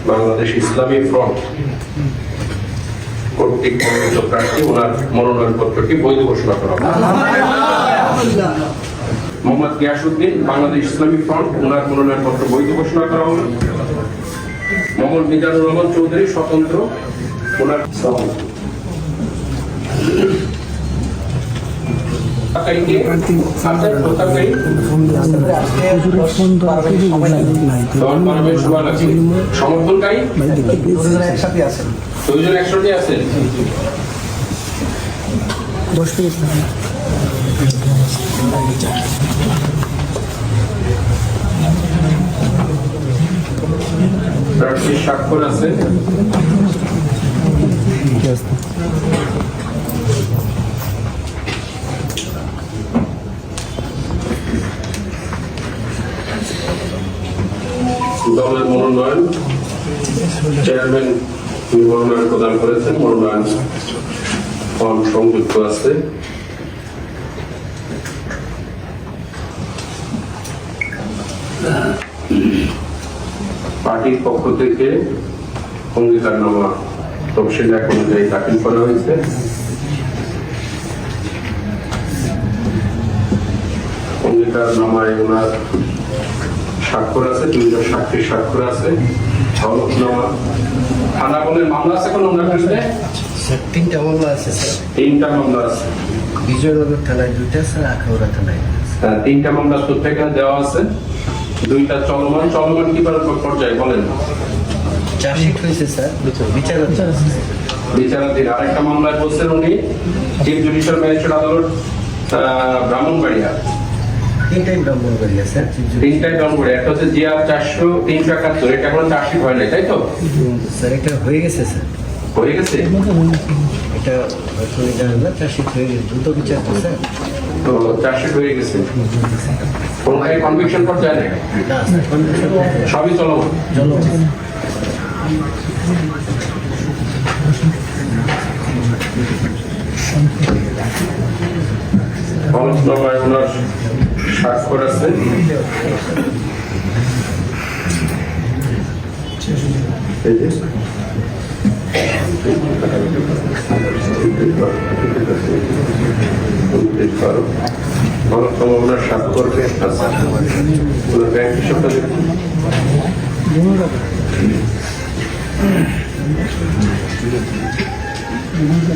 বাংলাদেশ ইসলামী front কর্তৃক মনোনীত প্রার্থী ওনার মনোনয়ন পত্রটি বৈধ ঘোষণা করা হবে। মোহাম্মদ গিয়াসউদ্দিন বাংলাদেশ ইসলামী ফ্রন্ট ওনার মনোনয়ন পত্র বৈধ ঘোষণা করা হবে। মোহাম্মদ মিজানুর রহমান চৌধুরী স্বতন্ত্র ওনার সমর্থনকারী দুইজন একসাথে আছেন। প্রার্থীর স্বাক্ষর আছে। দলের মনোনয়ন চেয়ারম্যান মনোনয়ন প্রদান করেছেন। মনোনয়ন ফর্ম সংযুক্ত আছে। পার্টির পক্ষ থেকে অঙ্গীকারনামা তফসিল এক অনুযায়ী দাখিল করা হয়েছে। অঙ্গীকারনামায় ওনার স্বাক্ষর আছে, দুইজন সাক্ষীর স্বাক্ষর আছে। হলফনামা থানা বলে মামলা আছে কোন ওনার বিরুদ্ধে? তিনটা মামলা আছে স্যার। তিনটা মামলা আছে। বিজয়নগর থানায় দুইটা স্যার, আখাউড়া থানায় তিনটা মামলা তথ্য এখানে দেওয়া আছে। দুইটা চলমান কি পর্যায়ে বলেন? চার্জশিট হয়েছে স্যার, বিচারাধীন। আরেকটা মামলায় বলছেন উনি চিফ জুডিশিয়াল ম্যাজিস্ট্রেট আদালত ব্রাহ্মণবাড়িয়া। তিনটাই ব্রাহ্মণবাড়িয়া স্যার। তিনটাই ব্রাহ্মণবাড়িয়া। একটা হচ্ছে জিআর 400-371, এটা এখনো চার্জশিট হয় নাই, তাই তো স্যার? এটা হয়ে গেছে স্যার, হয়ে গেছে। এটা আসলে জানেন না, চার্জশিট হয়ে গেছে, দ্রুত বিচার তো স্যার। তো চার্জশিট হয়ে গেছে, কোন কনভিকশন পর্যায়ে নেই, সবই চলমান। হলফনামায় ওনার স্বাক্ষর আছে। হলফনামা ওনার স্বাক্ষর আছে। ওনার ব্যাংক হিসাবটা দেখুন।